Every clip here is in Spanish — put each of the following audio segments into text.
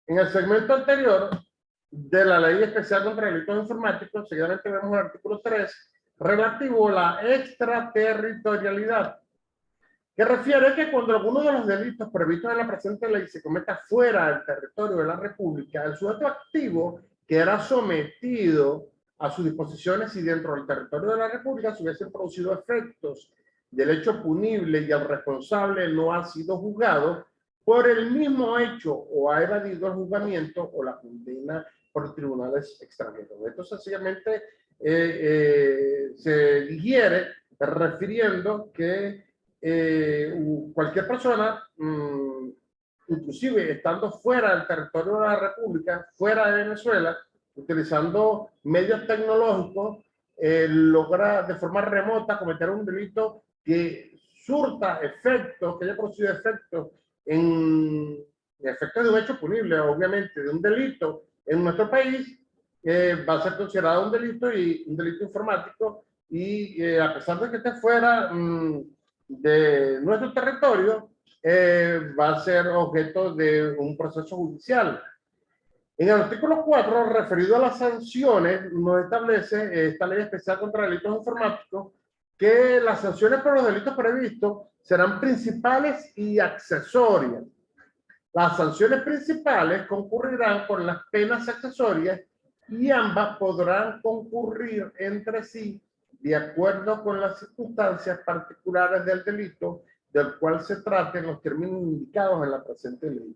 En el segmento anterior de la Ley Especial contra Delitos Informáticos, seguidamente vemos el artículo 3, relativo a la extraterritorialidad, que refiere que cuando alguno de los delitos previstos en la presente ley se cometa fuera del territorio de la República, el sujeto activo quedará sometido a sus disposiciones y dentro del territorio de la República se hubiesen producido efectos del hecho punible y el responsable no ha sido juzgado por el mismo hecho o ha evadido el juzgamiento o la condena por tribunales extranjeros. Esto sencillamente se digiere refiriendo que cualquier persona, inclusive estando fuera del territorio de la República, fuera de Venezuela, utilizando medios tecnológicos, logra de forma remota cometer un delito que surta efectos, que haya producido efectos en efectos de un hecho punible, obviamente, de un delito en nuestro país, va a ser considerado un delito y un delito informático y a pesar de que esté fuera de nuestro territorio, va a ser objeto de un proceso judicial. En el artículo 4, referido a las sanciones, nos establece esta ley especial contra delitos informáticos que las sanciones por los delitos previstos serán principales y accesorias. Las sanciones principales concurrirán con las penas accesorias y ambas podrán concurrir entre sí de acuerdo con las circunstancias particulares del delito del cual se trate en los términos indicados en la presente ley.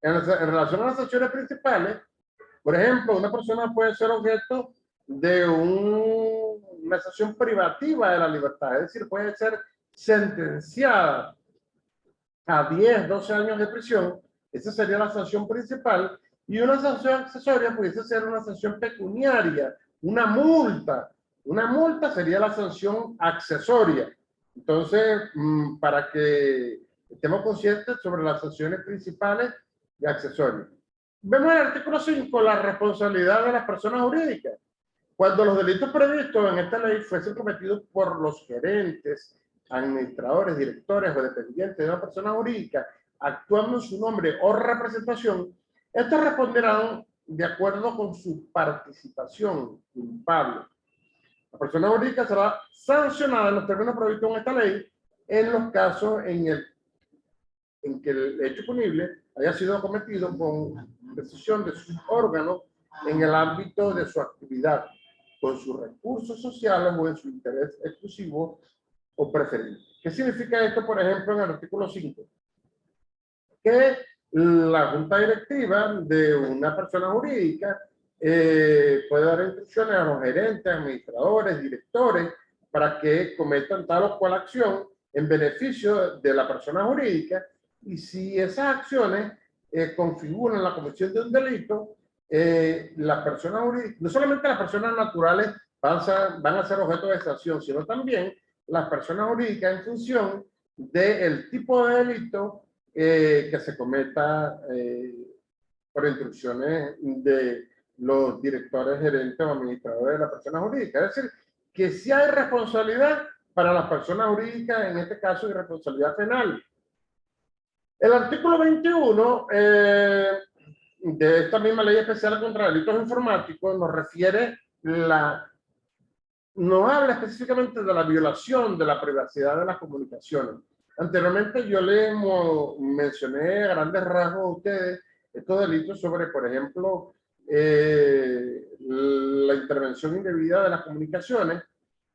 En relación a las sanciones principales, por ejemplo, una persona puede ser objeto de una sanción privativa de la libertad, es decir, puede ser sentenciada a 10, 12 años de prisión, esa sería la sanción principal, y una sanción accesoria pudiese ser una sanción pecuniaria, una multa. Una multa sería la sanción accesoria. Entonces, para que estemos conscientes sobre las sanciones principales y accesorias. Vemos en el artículo 5 la responsabilidad de las personas jurídicas. Cuando los delitos previstos en esta ley fuesen cometidos por los gerentes, administradores, directores o dependientes de una persona jurídica, actuando en su nombre o representación, estos responderán de acuerdo con su participación culpable. La persona jurídica será sancionada en los términos previstos en esta ley en los casos en que el hecho punible haya sido cometido con decisión de sus órganos en el ámbito de su actividad, con sus recursos sociales o en su interés exclusivo o preferido. ¿Qué significa esto, por ejemplo, en el artículo 5? Que la junta directiva de una persona jurídica puede dar instrucciones a los gerentes, administradores, directores, para que cometan tal o cual acción en beneficio de la persona jurídica, y si esas acciones configuran la comisión de un delito, las personas jurídicas, no solamente las personas naturales van a ser objeto de sanción, sino también las personas jurídicas en función del tipo de delito que se cometa por instrucciones de los directores, gerentes o administradores de la persona jurídica. Es decir, que sí hay responsabilidad para las personas jurídicas, en este caso, y responsabilidad penal. El artículo 21 de esta misma ley especial contra delitos informáticos nos habla específicamente de la violación de la privacidad de las comunicaciones. Anteriormente yo le mencioné a grandes rasgos a ustedes estos delitos sobre, por ejemplo, la intervención indebida de las comunicaciones.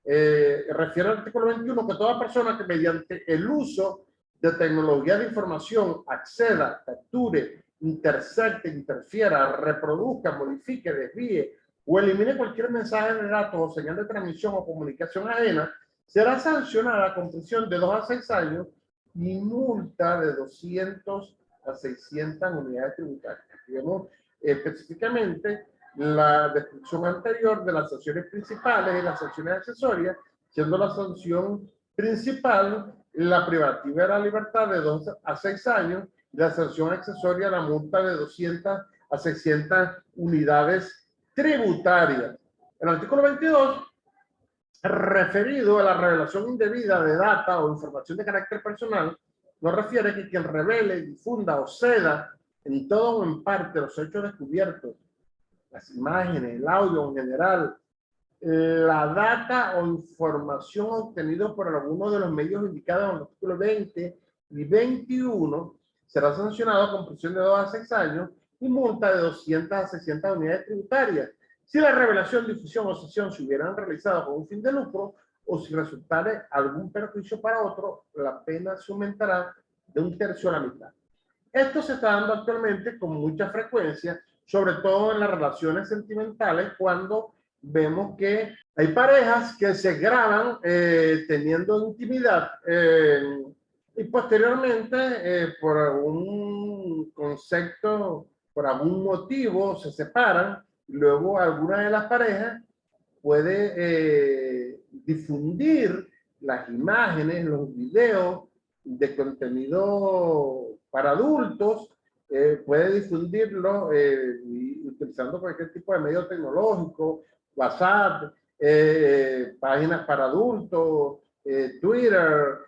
Refiere al artículo 21 que toda persona que mediante el uso de tecnología de información acceda, capture, intercepte, interfiera, reproduzca, modifique, desvíe o elimine cualquier mensaje de datos o señal de transmisión o comunicación ajena, será sancionada con prisión de 2 a 6 años y multa de 200 a 600 unidades tributarias. Digamos específicamente la descripción anterior de las sanciones principales y las sanciones accesorias, siendo la sanción principal la privativa de la libertad de 2 a 6 años y la sanción accesoria la multa de 200 a 600 unidades tributarias. El artículo 22, referido a la revelación indebida de data o información de carácter personal, nos refiere que quien revele, difunda o ceda en todo o en parte los hechos descubiertos, las imágenes, el audio en general, la data o información obtenida por alguno de los medios indicados en el artículo 20 y 21, será sancionado con prisión de 2 a 6 años y multa de 200 a 600 unidades tributarias. Si la revelación, difusión o cesión se hubieran realizado con un fin de lucro o si resultare algún perjuicio para otro, la pena se aumentará de 1/3 a la mitad. Esto se está dando actualmente con mucha frecuencia, sobre todo en las relaciones sentimentales, cuando vemos que hay parejas que se graban teniendo intimidad y posteriormente por algún concepto, por algún motivo se separan y luego alguna de las parejas puede difundir las imágenes, los videos de contenido para adultos, puede difundirlo utilizando cualquier tipo de medio tecnológico, WhatsApp, páginas para adultos, Twitter,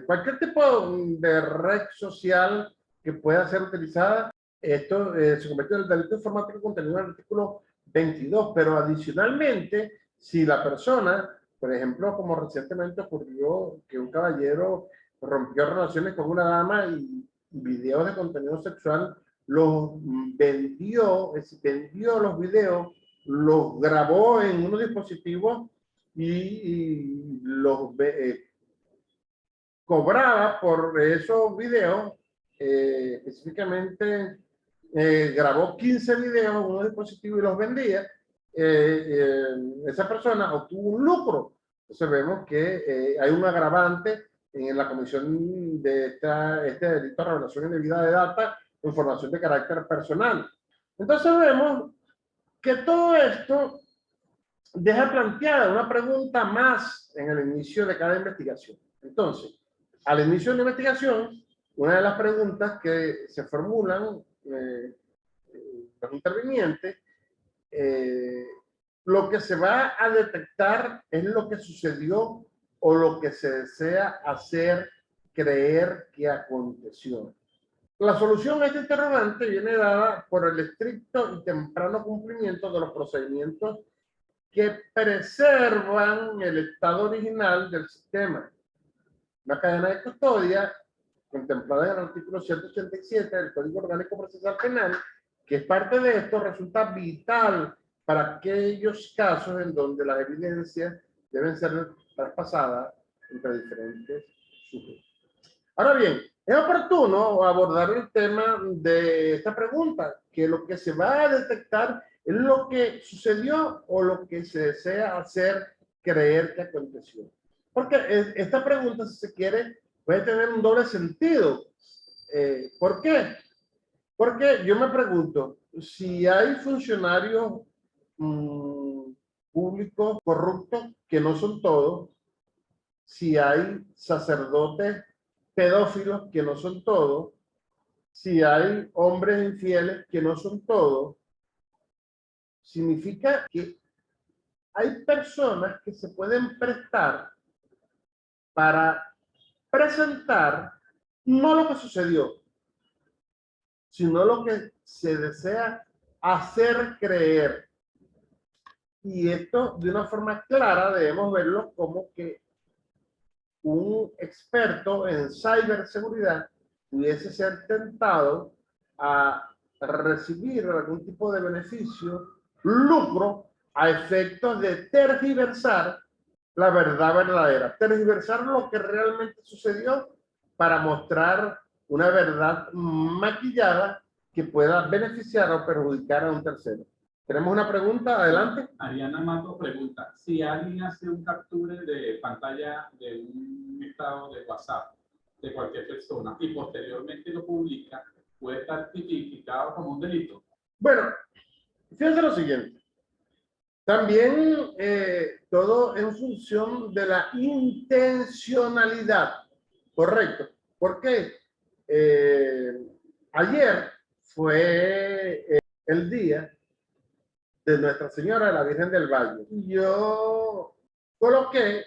cualquier tipo de red social que pueda ser utilizada. Esto se convierte en el delito informático contenido en el artículo 22, pero adicionalmente, si la persona, por ejemplo, como recientemente ocurrió que un caballero rompió relaciones con una dama y videos de contenido sexual los vendió, vendió los videos, los grabó en unos dispositivos y los cobraba por esos videos, específicamente grabó 15 videos en un dispositivo y los vendía, esa persona obtuvo un lucro. Entonces vemos que hay un agravante en la comisión de este delito de revelación indebida de data o información de carácter personal. Entonces vemos que todo esto deja planteada una pregunta más en el inicio de cada investigación. Entonces, al inicio de la investigación, una de las preguntas que se formulan los intervinientes, lo que se va a detectar es lo que sucedió o lo que se desea hacer creer que aconteció. La solución a este interrogante viene dada por el estricto y temprano cumplimiento de los procedimientos que preservan el estado original del sistema. Una cadena de custodia contemplada en el artículo 187 del Código Orgánico Procesal Penal, que es parte de esto, resulta vital para aquellos casos en donde las evidencias deben ser traspasadas entre diferentes sujetos. Ahora bien, es oportuno abordar el tema de esta pregunta, que lo que se va a detectar es lo que sucedió o lo que se desea hacer creer que aconteció. Porque esta pregunta, si se quiere, puede tener un doble sentido. ¿Por qué? Porque yo me pregunto, si hay funcionarios públicos corruptos, que no son todos, si hay sacerdotes pedófilos, que no son todos, si hay hombres infieles, que no son todos, significa que hay personas que se pueden prestar para presentar no lo que sucedió, sino lo que se desea hacer creer. Y esto, de una forma clara, debemos verlo como que un experto en ciberseguridad pudiese ser tentado a recibir algún tipo de beneficio, lucro, a efectos de tergiversar la verdad verdadera, tergiversar lo que realmente sucedió para mostrar una verdad maquillada que pueda beneficiar o perjudicar a un tercero. ¿Tenemos una pregunta? Adelante. Ariana Mato pregunta, si alguien hace un capture de pantalla de un estado de WhatsApp de cualquier persona y posteriormente lo publica, ¿puede estar tipificado como un delito? Bueno, fíjense lo siguiente. También todo en función de la intencionalidad, correcto. Porque ayer fue el día de Nuestra Señora de la Virgen del Valle. Yo coloqué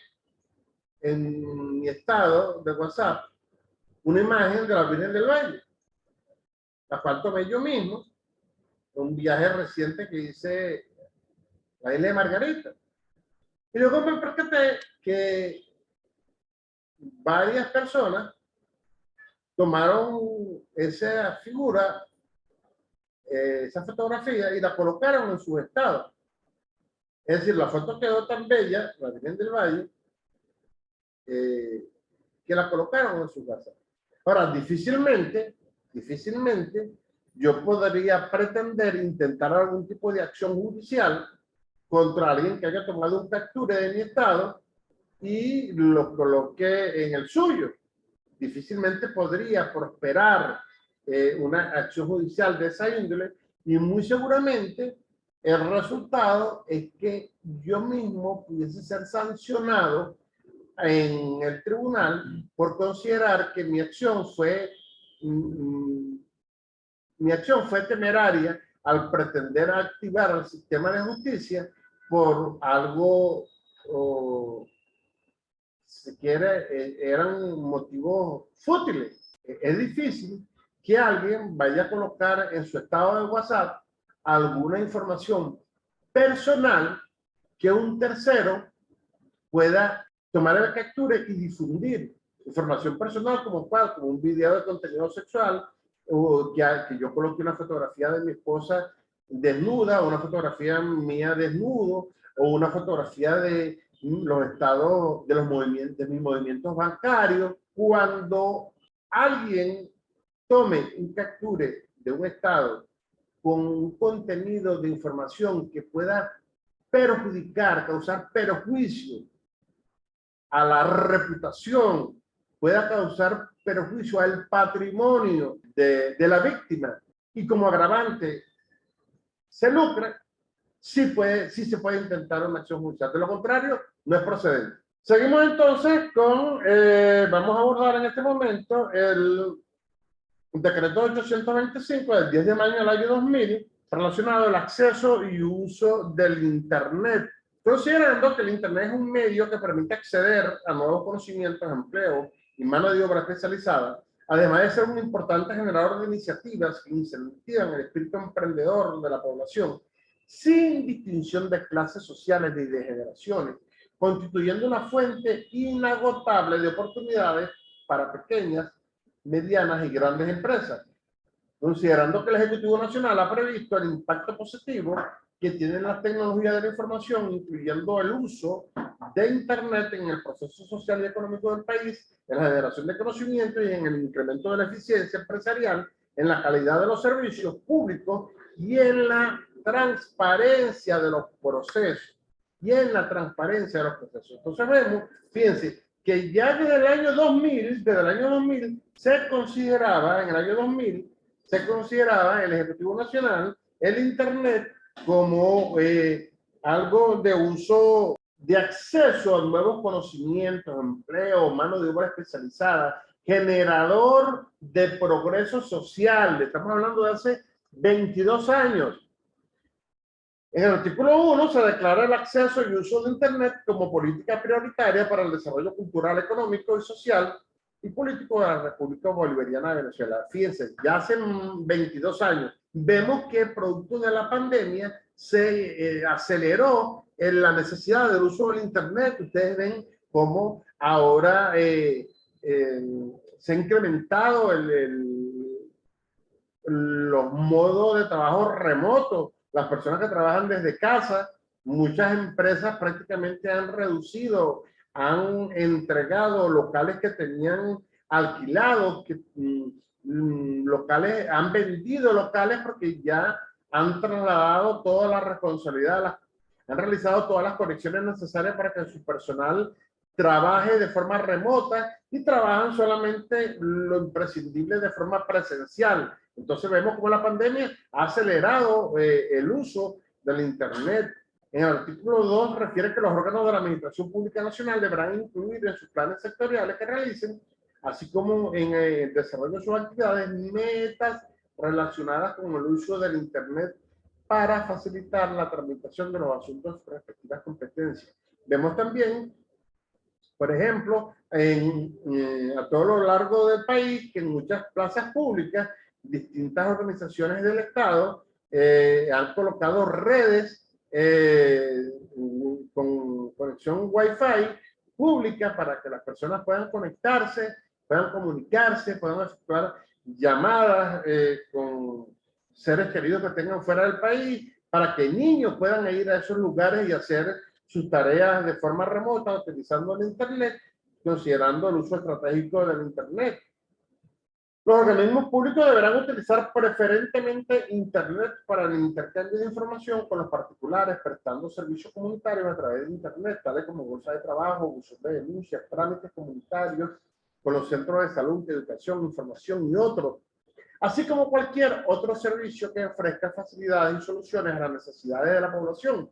en mi estado de WhatsApp una imagen de la Virgen del Valle. la cual tomé yo mismo, un viaje reciente que hice a la isla de Margarita. Y luego me percaté que varias personas tomaron esa figura, esa fotografía, y la colocaron en su estado. Es decir, la foto quedó tan bella, la Virgen del Valle, que la colocaron en su casa. Ahora, difícilmente yo podría pretender intentar algún tipo de acción judicial contra alguien que haya tomado un capture de mi estado y lo coloque en el suyo. Difícilmente podría prosperar una acción judicial de esa índole, y muy seguramente el resultado es que yo mismo pudiese ser sancionado en el tribunal por considerar que mi acción fue temeraria al pretender activar el sistema de justicia por algo, o, si quiere, eran motivos fútiles. Es difícil que alguien vaya a colocar en su estado de WhatsApp alguna información personal que un tercero pueda tomar la captura y difundir información personal como un video de contenido sexual, o que yo coloque una fotografía de mi esposa desnuda, o una fotografía mía desnudo, o una fotografía de los estados de los movimientos, de mis movimientos bancarios. Cuando alguien tome un capture de un estado con un contenido de información que pueda perjudicar, causar perjuicio a la reputación, pueda causar perjuicio al patrimonio de la víctima, y como agravante se lucra, sí se puede intentar una acción judicial. De lo contrario, no es procedente. Seguimos entonces con, vamos a abordar en este momento el decreto 825 del 10 de mayo del año 2000, relacionado al acceso y uso del Internet, considerando que el Internet es un medio que permite acceder a nuevos conocimientos, empleo y mano de obra especializada, además de ser un importante generador de iniciativas que incentivan el espíritu emprendedor de la población, sin distinción de clases sociales ni de generaciones, constituyendo una fuente inagotable de oportunidades para pequeñas, medianas y grandes empresas, considerando que el Ejecutivo Nacional ha previsto el impacto positivo que tienen las tecnologías de la información, incluyendo el uso de Internet en el proceso social y económico del país, en la generación de conocimiento y en el incremento de la eficiencia empresarial, en la calidad de los servicios públicos y en la transparencia de los procesos. Entonces vemos, fíjense, que ya desde el año 2000, se consideraba, en el año 2000, se consideraba el Ejecutivo Nacional el Internet como algo de uso, de acceso a nuevos conocimientos, empleo, mano de obra especializada, generador de progreso social. Estamos hablando de hace 22 años. En el artículo 1 se declara el acceso y uso de Internet como política prioritaria para el desarrollo cultural, económico y social y político de la República Bolivariana de Venezuela. Fíjense, ya hace 22 años. Vemos que producto de la pandemia se aceleró en la necesidad del uso del Internet. Ustedes ven cómo ahora se ha incrementado los modos de trabajo remoto, las personas que trabajan desde casa. Muchas empresas prácticamente han reducido, han entregado locales que tenían alquilados, locales, han vendido locales porque ya han trasladado toda la responsabilidad, han realizado todas las conexiones necesarias para que su personal trabaje de forma remota, y trabajan solamente lo imprescindible de forma presencial. Entonces vemos cómo la pandemia ha acelerado el uso del Internet. En el artículo 2 refiere que los órganos de la Administración Pública Nacional deberán incluir en sus planes sectoriales que realicen, así como en el desarrollo de sus actividades, metas relacionadas con el uso del Internet para facilitar la tramitación de los asuntos de sus respectivas competencias. Vemos también, por ejemplo, a todo lo largo del país, que en muchas plazas públicas distintas organizaciones del Estado han colocado redes con conexión Wi-Fi pública para que las personas puedan conectarse, puedan comunicarse, puedan efectuar llamadas con seres queridos que tengan fuera del país, para que niños puedan ir a esos lugares y hacer sus tareas de forma remota utilizando el Internet, considerando el uso estratégico del Internet. Los organismos públicos deberán utilizar preferentemente Internet para el intercambio de información con los particulares, prestando servicios comunitarios a través de Internet, tales como bolsas de trabajo, buzos de denuncias, trámites comunitarios, con los centros de salud, de educación, información y otros, así como cualquier otro servicio que ofrezca facilidades y soluciones a las necesidades de la población.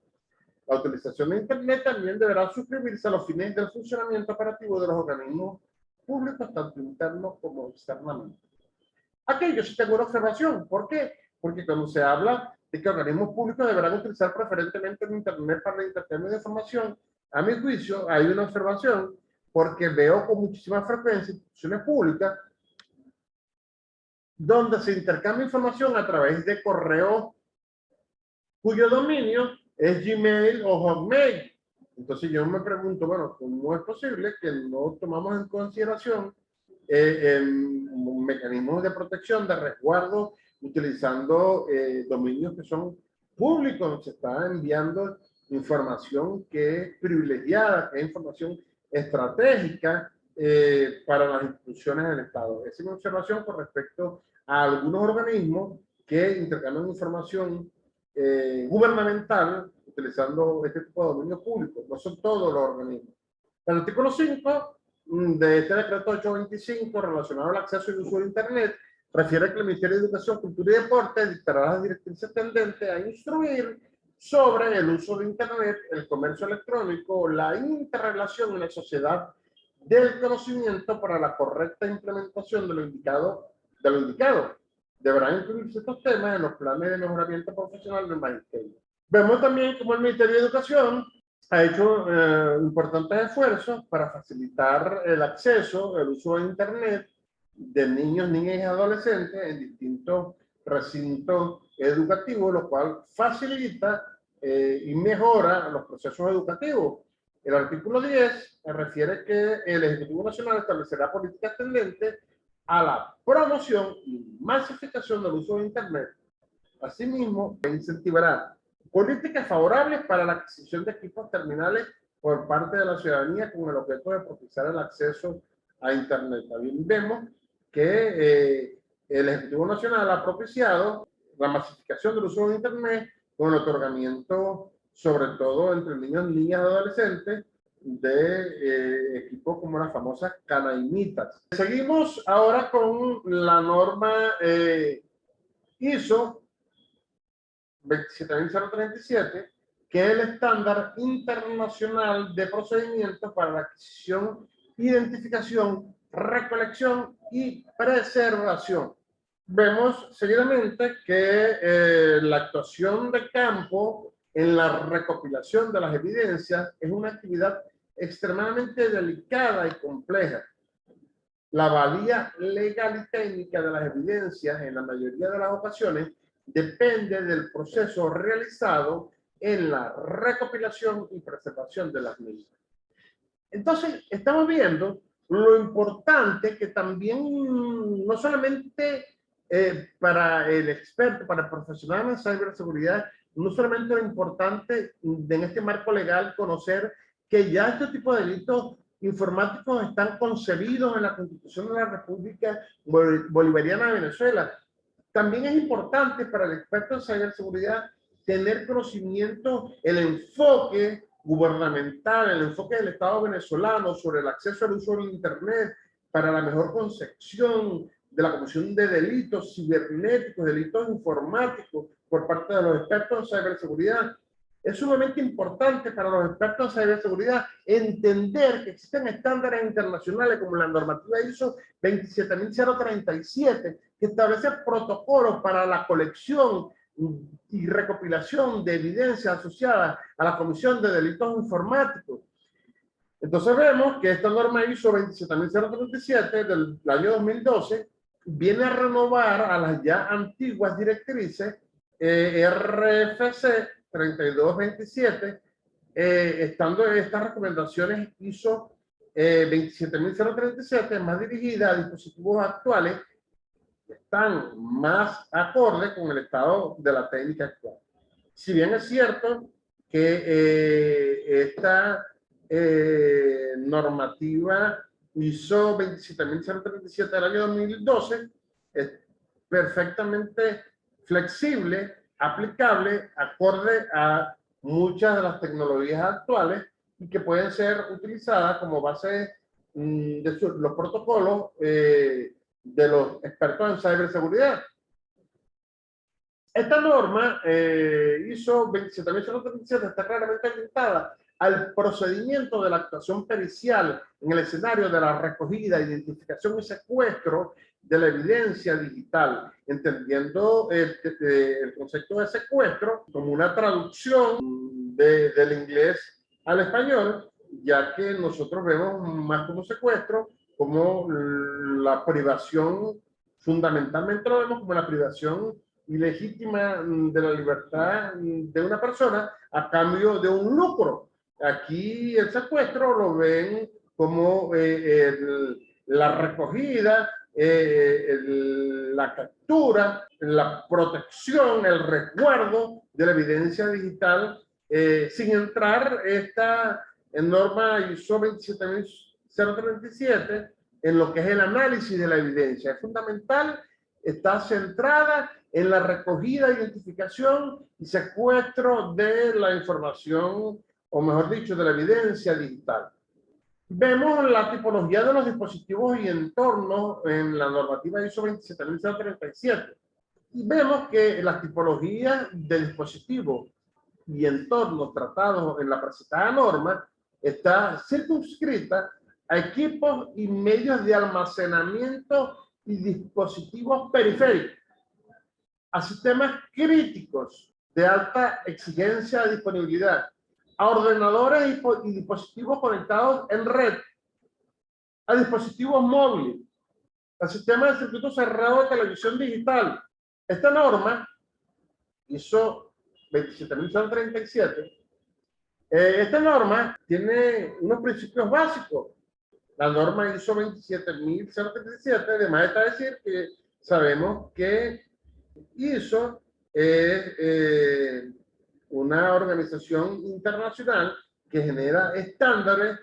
La utilización de Internet también deberá suscribirse a los fines del funcionamiento operativo de los organismos públicos, tanto internos como externamente. Aquí yo sí tengo una observación. ¿Por qué? Porque cuando se habla de que organismos públicos deberán utilizar preferentemente el Internet para el intercambio de información, a mi juicio hay una observación, porque veo con muchísima frecuencia instituciones públicas donde se intercambia información a través de correo cuyo dominio es Gmail o Hotmail. Entonces yo me pregunto, bueno, ¿cómo es posible que no tomamos en consideración mecanismos de protección, de resguardo, utilizando dominios que son públicos? Se está enviando información que es privilegiada, que es información estratégica para las instituciones del Estado. Esa es mi observación con respecto a algunos organismos que intercambian información gubernamental utilizando este tipo de dominio público. No son todos los organismos. El artículo 5 de este decreto 825 relacionado al acceso y uso de Internet refiere que el Ministerio de Educación, Cultura y Deporte dictará las directrices tendentes a instruir sobre el uso de Internet, el comercio electrónico, la interrelación en la sociedad del conocimiento para la correcta implementación de lo indicado. Deberán incluirse estos temas en los planes de mejoramiento profesional del magisterio. Vemos también cómo el Ministerio de Educación ha hecho importantes esfuerzos para facilitar el acceso, el uso de Internet de niños, niñas y adolescentes en distintos recintos educativos, lo cual facilita y mejora los procesos educativos. El artículo 10 refiere que el Ejecutivo Nacional establecerá políticas tendentes a la promoción y masificación del uso de Internet. Asimismo, incentivará políticas favorables para la adquisición de equipos terminales por parte de la ciudadanía con el objeto de propiciar el acceso a Internet. También vemos que el Ejecutivo Nacional ha propiciado la masificación del uso de Internet con el otorgamiento, sobre todo entre niños, niñas y adolescentes, de equipos como las famosas canaimitas. Seguimos ahora con la norma ISO 27037, que es el estándar internacional de procedimientos para la adquisición, identificación, recolección y preservación. Vemos seguidamente que la actuación de campo en la recopilación de las evidencias es una actividad extremadamente delicada y compleja. La valía legal y técnica de las evidencias en la mayoría de las ocasiones depende del proceso realizado en la recopilación y preservación de las mismas. Entonces, estamos viendo lo importante que también, no solamente para el experto, para el profesional en ciberseguridad, no solamente lo importante en este marco legal conocer que ya este tipo de delitos informáticos están concebidos en la Constitución de la República Bolivariana de Venezuela. También es importante para el experto en ciberseguridad tener conocimiento, el enfoque gubernamental, el enfoque del Estado venezolano sobre el acceso al uso del Internet para la mejor concepción de la comisión de delitos cibernéticos, delitos informáticos por parte de los expertos en ciberseguridad. Es sumamente importante para los expertos en ciberseguridad entender que existen estándares internacionales como la normativa ISO 27037, que establece protocolos para la colección y recopilación de evidencias asociadas a la comisión de delitos informáticos. Entonces vemos que esta norma ISO 27037 del año 2012 viene a renovar a las ya antiguas directrices RFC 3227, estando estas recomendaciones ISO 27037 más dirigidas a dispositivos actuales que están más acorde con el estado de la técnica actual. Si bien es cierto que esta normativa ISO 27037 del año 2012 es perfectamente flexible, aplicable, acorde a muchas de las tecnologías actuales y que pueden ser utilizadas como base de los protocolos de los expertos en ciberseguridad. Esta norma ISO 27037 está claramente orientada al procedimiento de la actuación pericial en el escenario de la recogida, identificación y secuestro de la evidencia digital, entendiendo el concepto de secuestro como una traducción del inglés al español, ya que nosotros vemos más como secuestro, como la privación, fundamentalmente lo vemos como la privación ilegítima de la libertad de una persona a cambio de un lucro. Aquí el secuestro lo ven como la recogida, la captura, la protección, el resguardo de la evidencia digital, sin entrar esta norma ISO 27037 en lo que es el análisis de la evidencia. Es fundamental, está centrada en la recogida, identificación y secuestro de la información, o mejor dicho, de la evidencia digital. Vemos la tipología de los dispositivos y entornos en la normativa ISO 27037 y vemos que las tipologías de dispositivos y entornos tratados en la presentada norma está circunscrita a equipos y medios de almacenamiento y dispositivos periféricos, a sistemas críticos de alta exigencia de disponibilidad, a ordenadores y dispositivos conectados en red, a dispositivos móviles, al sistema de circuito cerrado de televisión digital. Esta norma, ISO 27037, esta norma tiene unos principios básicos. La norma ISO 27037, además está decir que sabemos que ISO es una organización internacional que genera estándares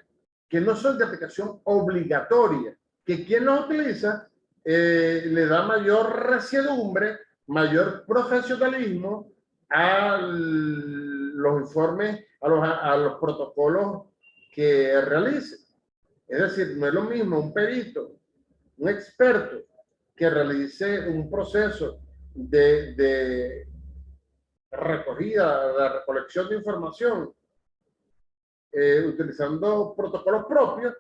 que no son de aplicación obligatoria, que quien los utiliza le da mayor resiedumbre, mayor profesionalismo a los informes, a los protocolos que realice. Es decir, no es lo mismo un perito, un experto que realice un proceso de recogida, de recolección de información, utilizando protocolos propios,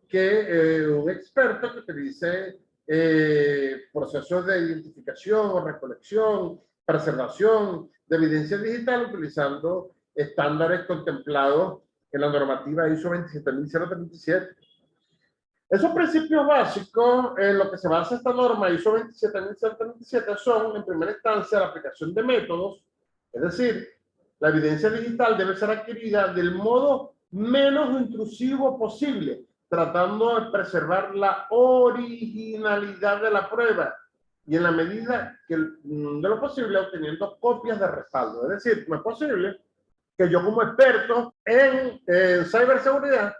que un experto que utilice procesos de identificación, recolección, preservación de evidencia digital utilizando estándares contemplados en la normativa ISO 27037. Esos principios básicos en los que se basa esta norma ISO 27037 son, en primera instancia, la aplicación de métodos, es decir, la evidencia digital debe ser adquirida del modo menos intrusivo posible, tratando de preservar la originalidad de la prueba y en la medida de lo posible obteniendo copias de respaldo. Es decir, no es posible que yo como experto en ciberseguridad,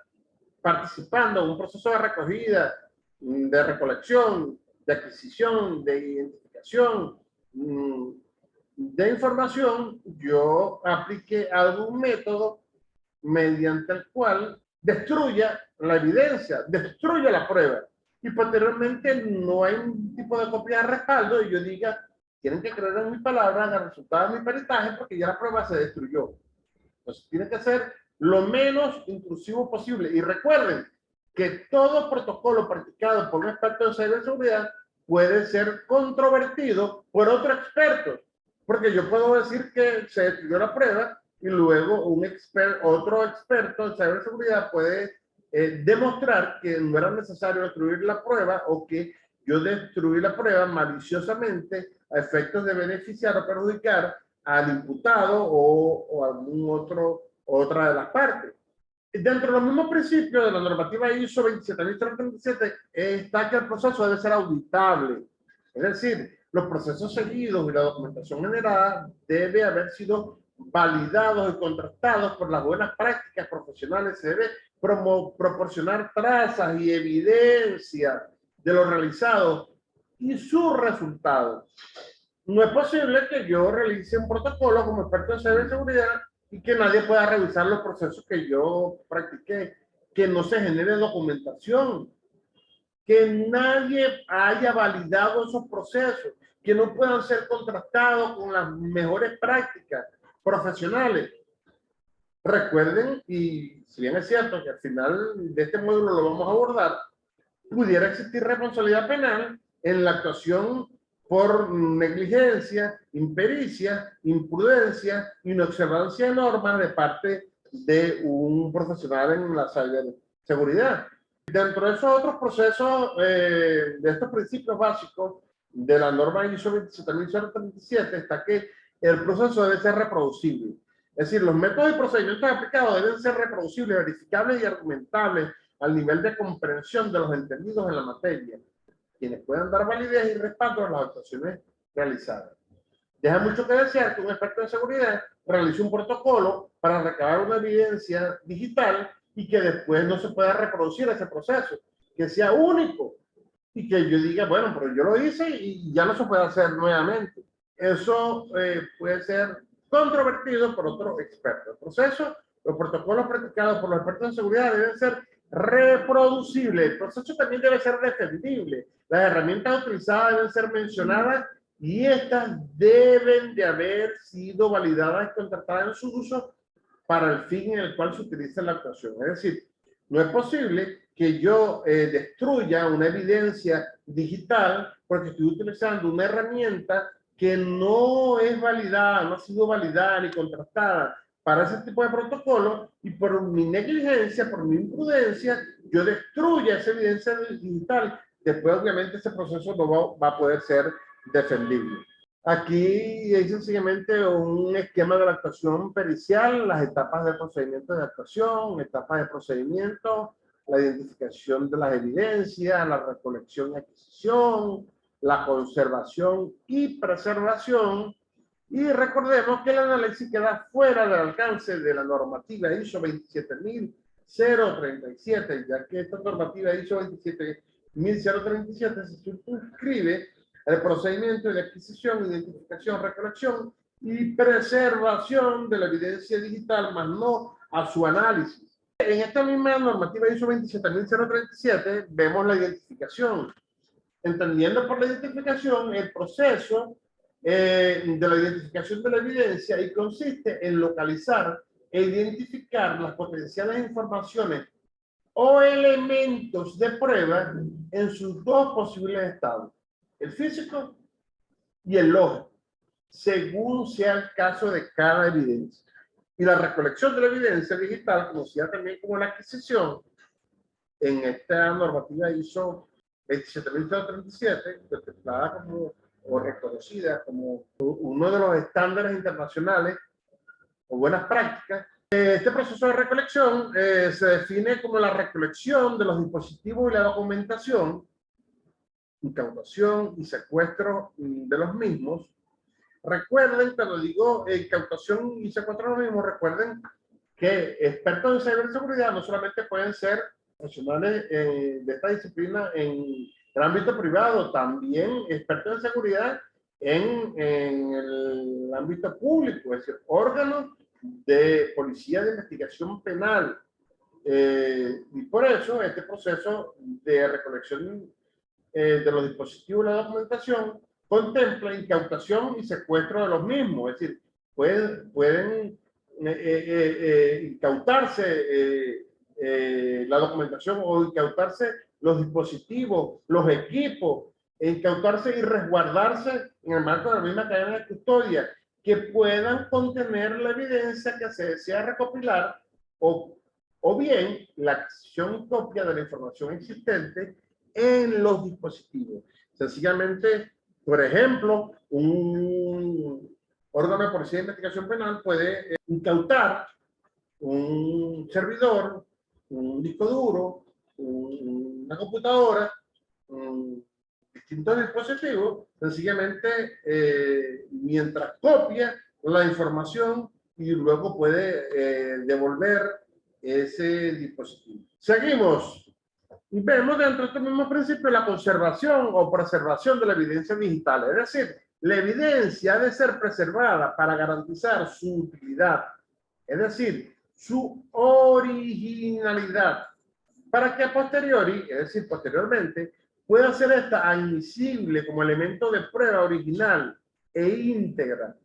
participando en un proceso de recogida, de recolección, de adquisición, de identificación, de información, yo aplique algún método mediante el cual destruya la evidencia, destruya la prueba. Y posteriormente no hay un tipo de copia de respaldo y yo diga, tienen que creer en mis palabras, en el resultado de mi peritaje, porque ya la prueba se destruyó. Entonces tiene que ser lo menos intrusivo posible. Y recuerden que todo protocolo practicado por un experto en ciberseguridad puede ser controvertido por otro experto. Porque yo puedo decir que se destruyó la prueba y luego otro experto en ciberseguridad puede demostrar que no era necesario destruir la prueba o que yo destruí la prueba maliciosamente a efectos de beneficiar o perjudicar al imputado o algún otra de las partes. Dentro de los mismos principios de la normativa ISO 27037 está que el proceso debe ser auditable. Es decir, los procesos seguidos y la documentación generada debe haber sido validados y contrastados por las buenas prácticas profesionales. Se debe proporcionar trazas y evidencia de lo realizado y sus resultados. No es posible que yo realice un protocolo como experto en ciberseguridad y que nadie pueda revisar los procesos que yo practiqué, que no se genere documentación, que nadie haya validado esos procesos, que no puedan ser contrastados con las mejores prácticas profesionales. Recuerden, y si bien es cierto que al final de este módulo lo vamos a abordar, pudiera existir responsabilidad penal en la actuación por negligencia, impericia, imprudencia, inobservancia de normas de parte de un profesional en la ciberseguridad. Dentro de esos otros procesos, de estos principios básicos de la norma ISO 27037, está que el proceso debe ser reproducible. Es decir, los métodos y procedimientos aplicados deben ser reproducibles, verificables y argumentables al nivel de comprensión de los entendidos en la materia, quienes puedan dar validez y respaldo a las actuaciones realizadas. Deja mucho que desear que un experto en seguridad realice un protocolo para recabar una evidencia digital y que después no se pueda reproducir ese proceso, que sea único y que yo diga, bueno, pero yo lo hice y ya no se puede hacer nuevamente. Eso puede ser controvertido por otros expertos. El proceso, los protocolos practicados por los expertos en seguridad deben ser reproducible. El proceso también debe ser defendible. Las herramientas utilizadas deben ser mencionadas y estas deben de haber sido validadas y contratadas en su uso para el fin en el cual se utiliza la actuación. Es decir, no es posible que yo destruya una evidencia digital porque estoy utilizando una herramienta que no es validada, no ha sido validada ni contrastada para ese tipo de protocolo, y por mi negligencia, por mi imprudencia, yo destruya esa evidencia digital. Después, obviamente, ese proceso no va a poder ser defendible. Aquí es sencillamente un esquema de la actuación pericial, las etapas de procedimiento de actuación, etapas de procedimiento, la identificación de las evidencias, la recolección y adquisición, la conservación y preservación. Y recordemos que el análisis queda fuera del alcance de la normativa ISO 27037, ya que esta normativa ISO 27037 se circunscribe el procedimiento de adquisición, identificación, recolección y preservación de la evidencia digital, más no a su análisis. En esta misma normativa ISO 27037 vemos la identificación, entendiendo por la identificación el proceso de la identificación de la evidencia, y consiste en localizar e identificar las potenciales informaciones o elementos de prueba en sus dos posibles estados, el físico y el lógico, según sea el caso de cada evidencia. Y la recolección de la evidencia digital, conocida también como la adquisición, en esta normativa ISO 27037, declarada como o reconocida como uno de los estándares internacionales o buenas prácticas. Este proceso de recolección se define como la recolección de los dispositivos y la documentación, incautación y secuestro de los mismos. Recuerden, cuando digo incautación y secuestro de los mismos, recuerden que expertos en ciberseguridad no solamente pueden ser profesionales de esta disciplina en el ámbito privado, también expertos en seguridad en el ámbito público, es decir, órganos de policía de investigación penal. Y por eso este proceso de recolección de los dispositivos y la documentación contempla incautación y secuestro de los mismos, es decir, pueden incautarse la documentación o incautarse los dispositivos, los equipos, incautarse y resguardarse en el marco de la misma cadena de custodia, que puedan contener la evidencia que se desea recopilar, o bien la acción y copia de la información existente en los dispositivos. Sencillamente, por ejemplo, un órgano de policía de investigación penal puede incautar un servidor, un disco duro, una computadora, distintos dispositivos, sencillamente mientras copia la información y luego puede devolver ese dispositivo. Seguimos. Y vemos dentro de este mismo principio la conservación o preservación de la evidencia digital. Es decir, la evidencia ha de ser preservada para garantizar su utilidad. Es decir, su originalidad. Para que a posteriori, es decir, posteriormente, pueda ser esta admisible como elemento de prueba original e íntegra.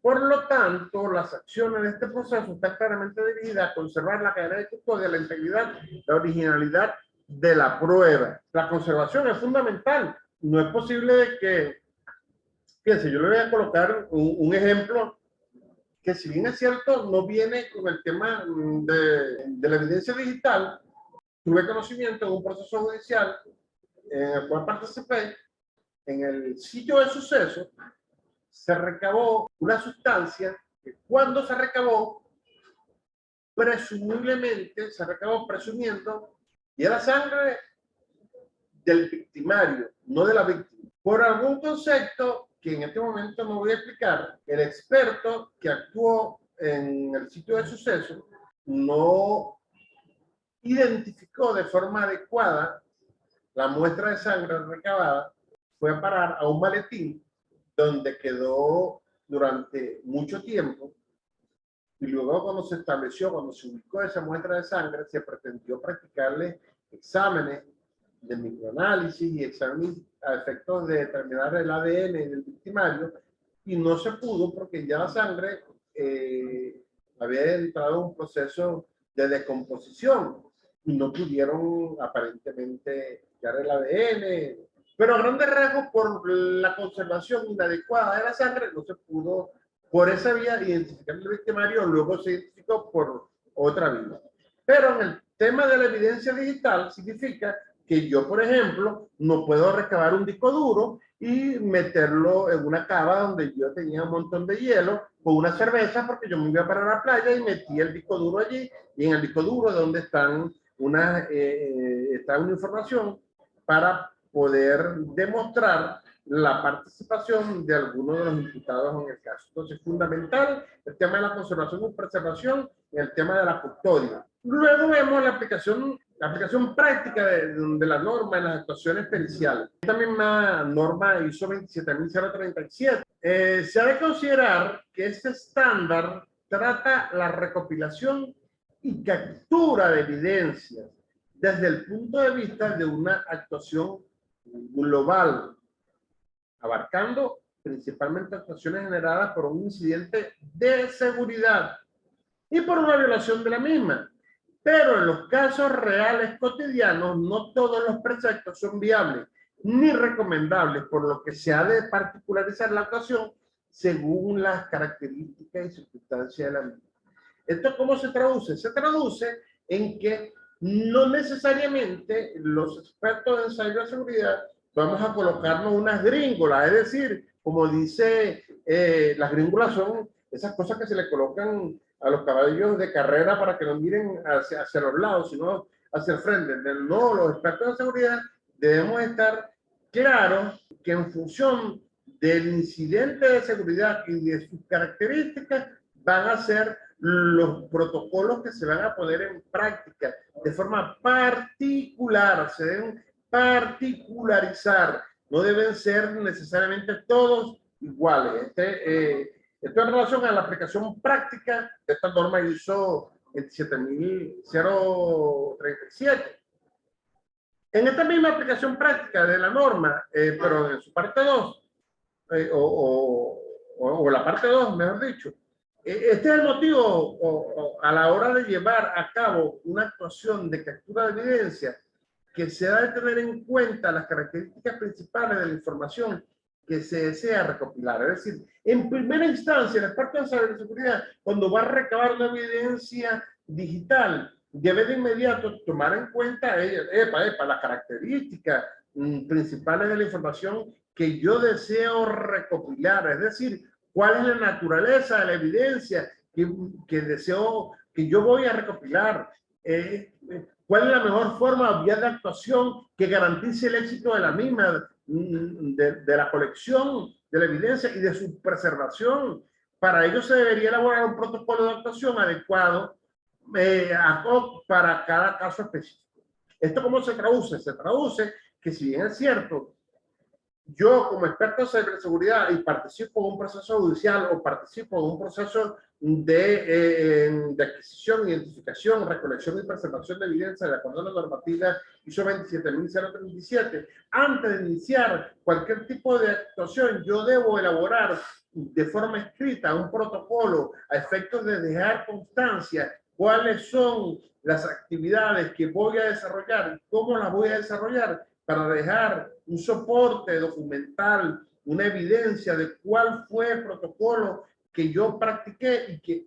Por lo tanto, las acciones de este proceso están claramente dirigidas a conservar la cadena de custodia, la integridad, la originalidad de la prueba. La conservación es fundamental. No es posible de que, fíjense, yo le voy a colocar un ejemplo que, si bien es cierto, no viene con el tema de la evidencia digital. Tuve conocimiento de un proceso judicial en el cual participé. En el sitio de suceso se recabó una sustancia que, cuando se recabó, presumiblemente se recabó presumiendo y era sangre del victimario, no de la víctima. Por algún concepto que en este momento no voy a explicar, el experto que actuó en el sitio de suceso no identificó de forma adecuada la muestra de sangre recabada, fue a parar a un maletín donde quedó durante mucho tiempo, y luego, cuando se estableció, cuando se ubicó esa muestra de sangre, se pretendió practicarle exámenes de microanálisis y exámenes a efectos de determinar el ADN del victimario, y no se pudo porque ya la sangre había entrado en un proceso de descomposición y no pudieron aparentemente hallar el ADN. Pero a grandes rasgos, por la conservación inadecuada de la sangre, no se pudo por esa vía identificar el victimario, luego se identificó por otra vía. Pero en el tema de la evidencia digital significa que yo, por ejemplo, no puedo recabar un disco duro y meterlo en una cava donde yo tenía un montón de hielo con una cerveza, porque yo me iba para la playa y metí el disco duro allí, y en el disco duro donde está una información para poder demostrar la participación de algunos de los imputados en el caso. Entonces, fundamental el tema de la conservación y preservación y el tema de la custodia. Luego vemos la aplicación práctica de la norma en las actuaciones periciales. Esta misma norma ISO 27037 se ha de considerar que este estándar trata la recopilación y captura de evidencias desde el punto de vista de una actuación global, abarcando principalmente actuaciones generadas por un incidente de seguridad y por una violación de la misma. Pero en los casos reales cotidianos, no todos los preceptos son viables ni recomendables, por lo que se ha de particularizar la actuación según las características y circunstancias de la misma. ¿Esto cómo se traduce? Se traduce en que no necesariamente los expertos en ciberseguridad vamos a colocarnos unas gringolas, es decir, como dice, las gringolas son esas cosas que se le colocan a los caballos de carrera para que no miren hacia los lados, sino hacia el frente. No, los expertos en seguridad debemos estar claros que, en función del incidente de seguridad y de sus características, van a ser los protocolos que se van a poner en práctica de forma particular. Se deben particularizar, no deben ser necesariamente todos iguales. Esto en relación a la aplicación práctica de esta norma ISO 27037. En esta misma aplicación práctica de la norma, pero en su parte 2, o la parte 2, mejor dicho, este es el motivo a la hora de llevar a cabo una actuación de captura de evidencia, que se ha de tener en cuenta las características principales de la información que se desea recopilar. Es decir, en primera instancia, el experto en ciberseguridad, cuando va a recabar una evidencia digital, debe de inmediato tomar en cuenta las características principales de la información que yo deseo recopilar, es decir, cuál es la naturaleza de la evidencia que yo voy a recopilar, cuál es la mejor forma o vía de actuación que garantice el éxito de la misma, de la colección de la evidencia y de su preservación. Para ello se debería elaborar un protocolo de actuación adecuado para cada caso específico. ¿Esto cómo se traduce? Se traduce que, si bien es cierto, yo como experto en ciberseguridad y participo en un proceso judicial o participo en un proceso de adquisición, identificación, recolección y preservación de evidencia de acuerdo a la normativa ISO 27037, antes de iniciar cualquier tipo de actuación, yo debo elaborar de forma escrita un protocolo a efectos de dejar constancia cuáles son las actividades que voy a desarrollar y cómo las voy a desarrollar, para dejar un soporte documental, una evidencia de cuál fue el protocolo que yo practiqué y que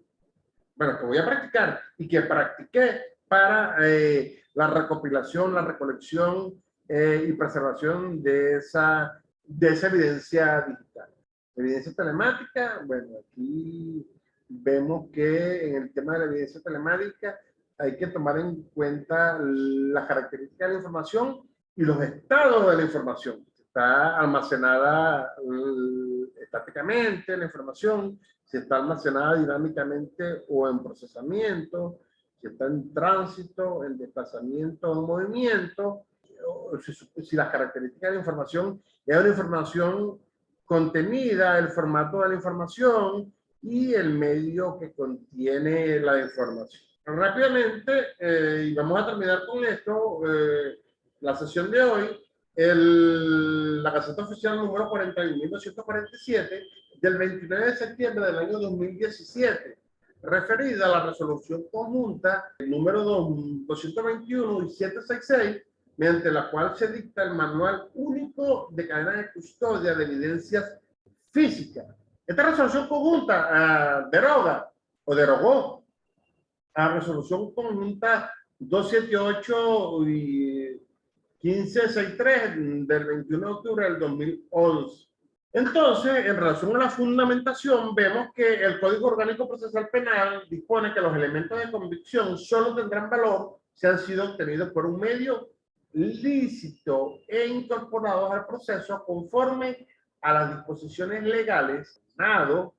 voy a practicar y que practiqué para la recopilación, la recolección y preservación de esa evidencia digital. Evidencia telemática, bueno, aquí vemos que en el tema de la evidencia telemática hay que tomar en cuenta las características de la información y los estados de la información. Está almacenada estáticamente la información, si está almacenada dinámicamente o en procesamiento, si está en tránsito, en desplazamiento o en movimiento, o si las características de la información es una información contenida, el formato de la información y el medio que contiene la información. Rápidamente, y vamos a terminar con esto, la sesión de hoy, la Gaceta Oficial número 41.247 del 29 de septiembre del año 2017, referida a la resolución conjunta número 221 y 766, mediante la cual se dicta el Manual Único de Cadena de Custodia de Evidencias Físicas. Esta resolución conjunta derogó a resolución conjunta 278 y 1563 del 21 de octubre del 2011. Entonces, en relación a la fundamentación, vemos que el Código Orgánico Procesal Penal dispone que los elementos de convicción solo tendrán valor si han sido obtenidos por un medio lícito e incorporados al proceso conforme a las disposiciones legales, dado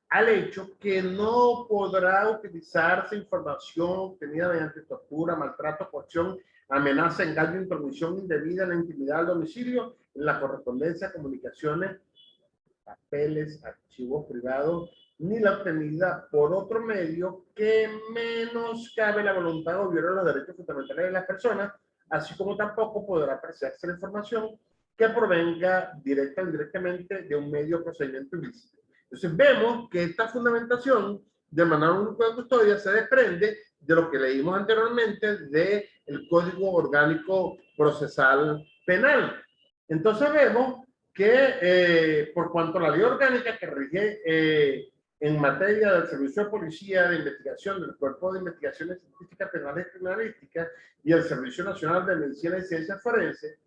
al hecho que no podrá utilizarse información obtenida mediante tortura, maltrato, coacción, amenaza, engaño, intromisión indebida en la intimidad del domicilio, en la correspondencia, comunicaciones, papeles, archivos privados, ni la obtenida por otro medio que menoscabe la voluntad o viola los derechos fundamentales de las personas, así como tampoco podrá apreciarse la información que provenga directa o indirectamente de un medio o procedimiento ilícito. Entonces vemos que esta fundamentación de Manual Único de Custodia se desprende de lo que leímos anteriormente del Código Orgánico Procesal Penal. Entonces vemos que por cuanto a la ley orgánica que rige en materia del Servicio de Policía de Investigación, del Cuerpo de Investigaciones Científicas Penales y Criminalísticas y el Servicio Nacional de Medicina y Ciencias Forenses,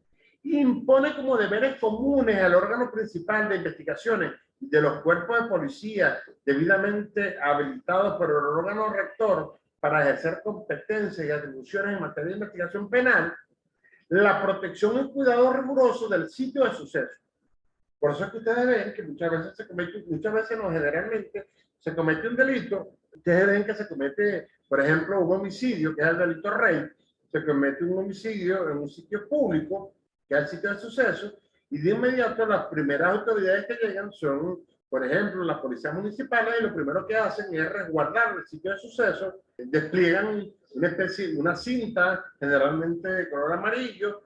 impone como deberes comunes al órgano principal de investigaciones de los cuerpos de policía debidamente habilitados por el órgano rector para ejercer competencias y atribuciones en materia de investigación penal, la protección y cuidado riguroso del sitio de suceso. Por eso es que ustedes ven que muchas veces no, generalmente se comete un delito. Ustedes ven que se comete, por ejemplo, un homicidio, que es el delito rey. Se comete un homicidio en un sitio público, que es el sitio de suceso, y de inmediato las primeras autoridades que llegan son, por ejemplo, las policías municipales, y lo primero que hacen es resguardar el sitio de suceso, despliegan una cinta, generalmente de color amarillo,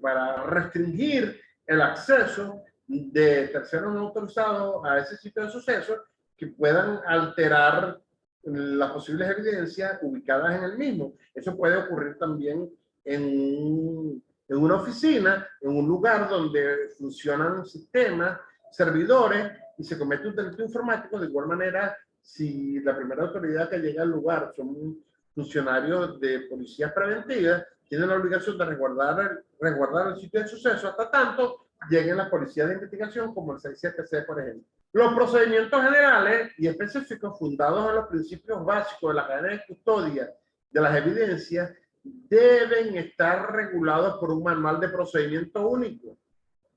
para restringir el acceso de terceros no autorizados a ese sitio de suceso que puedan alterar las posibles evidencias ubicadas en el mismo. Eso puede ocurrir también en una oficina, en un lugar donde funcionan sistemas, servidores, y se comete un delito informático. De igual manera, si la primera autoridad que llega al lugar son funcionarios de policía preventiva tienen la obligación de resguardar el sitio del suceso hasta tanto lleguen las policías de investigación como el 676, por ejemplo. Los procedimientos generales y específicos fundados en los principios básicos de la cadena de custodia de las evidencias deben estar regulados por un manual de procedimiento único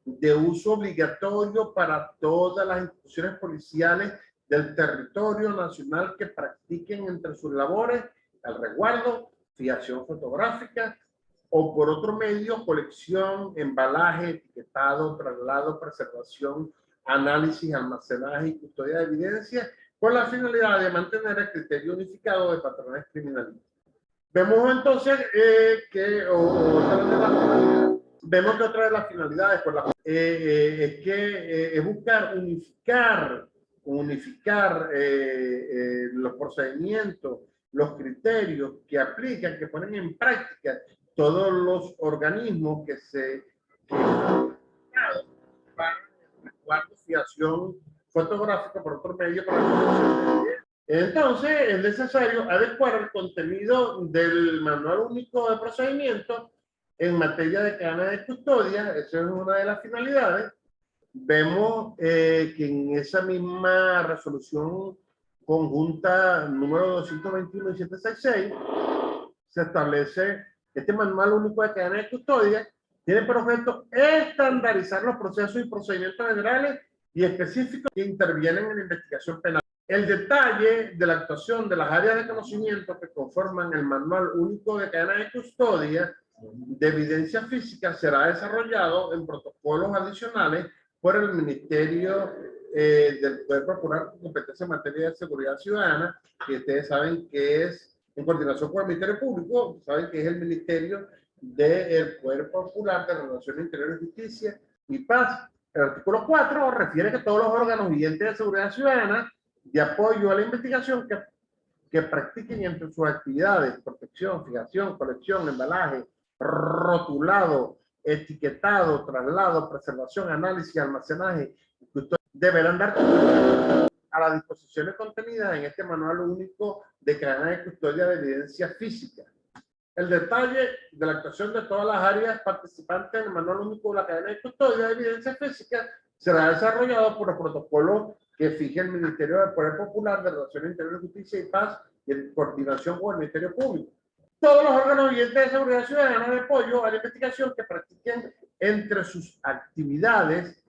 de uso obligatorio para todas las instituciones policiales del territorio nacional que practiquen entre sus labores el resguardo, fijación fotográfica o por otro medio, colección, embalaje, etiquetado, traslado, preservación, análisis, almacenaje y custodia de evidencia con la finalidad de mantener el criterio unificado de patrones criminalistas. Vemos entonces vemos que otra de las finalidades es buscar unificar los procedimientos, los criterios que aplican, que ponen en práctica todos los organismos que para resguardo, fijación fotográfica por otro medio para la colección de evidencia. Entonces, es necesario adecuar el contenido del Manual Único de Procedimiento en materia de cadena de custodia. Esa es una de las finalidades. Vemos que en esa misma resolución conjunta número 221 y 766 se establece que este Manual Único de Cadena de Custodia tiene por objeto estandarizar los procesos y procedimientos generales y específicos que intervienen en la investigación penal. El detalle de la actuación de las áreas de conocimiento que conforman el Manual Único de Cadena de Custodia de Evidencia Física será desarrollado en protocolos adicionales por el Ministerio del Poder Procurar con competencia en materia de seguridad ciudadana, que ustedes saben que es en coordinación con el Ministerio Público, saben que es el Ministerio del Poder Popular de Relaciones Interiores, Justicia y Paz. El artículo 4 refiere que todos los órganos vigentes de seguridad ciudadana de apoyo a la investigación que practiquen entre sus actividades protección, fijación, colección, embalaje, rotulado, etiquetado, traslado, preservación, análisis, almacenaje, deberán dar a las disposiciones contenidas en este Manual Único de Cadena de Custodia de Evidencia Física. El detalle de la actuación de todas las áreas participantes en el Manual Único de la Cadena de Custodia de Evidencia Física será desarrollado por el protocolo que fije el Ministerio del Poder Popular de Relaciones Interiores, Justicia y Paz y en coordinación con el Ministerio Público. Todos los órganos vigentes de seguridad ciudadana de apoyo a la investigación que practiquen entre sus actividades,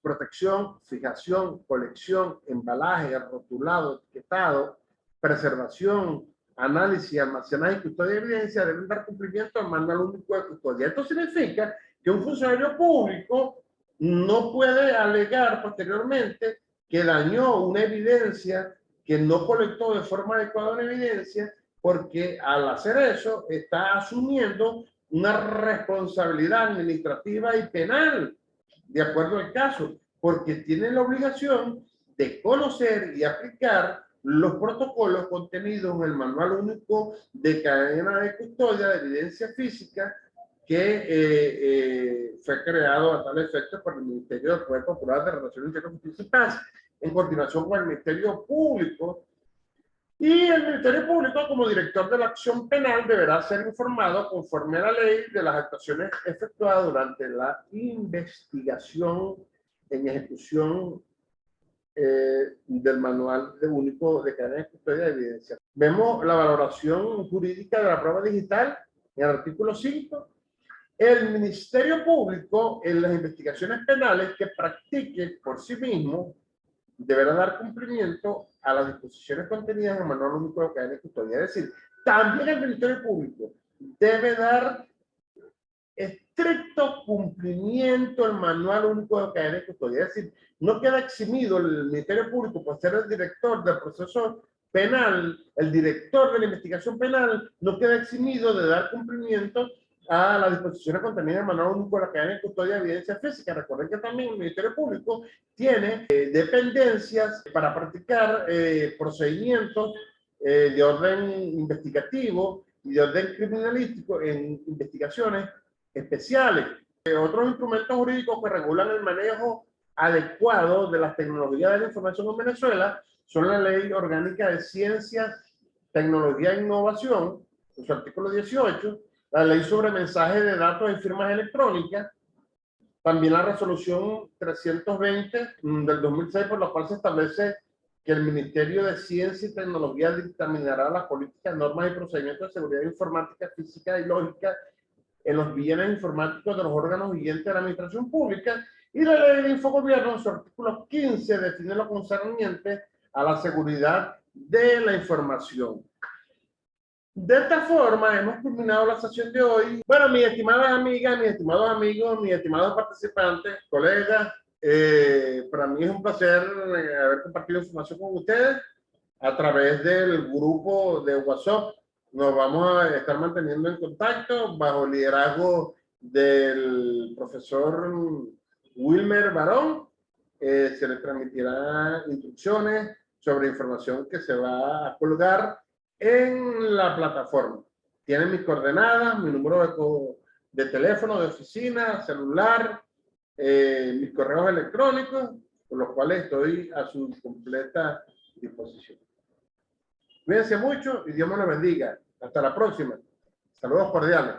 protección, fijación, colección, embalaje, rotulado, etiquetado, preservación, análisis, almacenaje y custodia de evidencia deben dar cumplimiento al Manual Único de Custodia. Esto significa que un funcionario público no puede alegar posteriormente que dañó una evidencia, que no colectó de forma adecuada una evidencia, porque al hacer eso está asumiendo una responsabilidad administrativa y penal, de acuerdo al caso, porque tiene la obligación de conocer y aplicar los protocolos contenidos en el Manual Único de Cadena de Custodia de Evidencia Física que fue creado a tal efecto por el Ministerio del Poder Popular de Relaciones Interiores, Justicia y Paz, en coordinación con el Ministerio Público. Y el Ministerio Público, como director de la acción penal, deberá ser informado conforme a la ley de las actuaciones efectuadas durante la investigación en ejecución del Manual Único de Cadena de Custodia de Evidencia. Vemos la valoración jurídica de la prueba digital en el artículo 5. El Ministerio Público, en las investigaciones penales que practique por sí mismo, deberá dar cumplimiento a las disposiciones contenidas en el Manual Único de Cadena de Custodia. Es decir, también el Ministerio Público debe dar estricto cumplimiento al Manual Único de Cadena de Custodia. Es decir, no queda eximido el Ministerio Público por ser el director del proceso penal, el director de la investigación penal, no queda eximido de dar cumplimiento a las disposiciones contenidas en el Manual Único de la Cadena de Custodia de Evidencia Física. Recuerden que también el Ministerio Público tiene dependencias para practicar procedimientos de orden investigativo y de orden criminalístico en investigaciones especiales. Otros instrumentos jurídicos que regulan el manejo adecuado de las tecnologías de la información en Venezuela son la Ley Orgánica de Ciencias, Tecnología e Innovación, en su artículo 18, la Ley sobre Mensajes de Datos y Firmas Electrónicas, también la Resolución 320 del 2006, por la cual se establece que el Ministerio de Ciencia y Tecnología dictaminará las políticas, normas y procedimientos de seguridad informática, física y lógica en los bienes informáticos de los órganos vigentes de la administración pública, y la Ley de Infogobierno, en su artículo 15, define lo concerniente a la seguridad de la información. De esta forma, hemos culminado la sesión de hoy. Bueno, mis estimadas amigas, mis estimados amigos, mis estimados participantes, colegas, para mí es un placer haber compartido información con ustedes a través del grupo de WhatsApp. Nos vamos a estar manteniendo en contacto bajo el liderazgo del profesor Wilmer Barón. Se les transmitirán instrucciones sobre información que se va a colgar en la plataforma. Tienen mis coordenadas, mi número de teléfono, de oficina, celular, mis correos electrónicos, con los cuales estoy a su completa disposición. Cuídense mucho y Dios me los bendiga. Hasta la próxima. Saludos cordiales.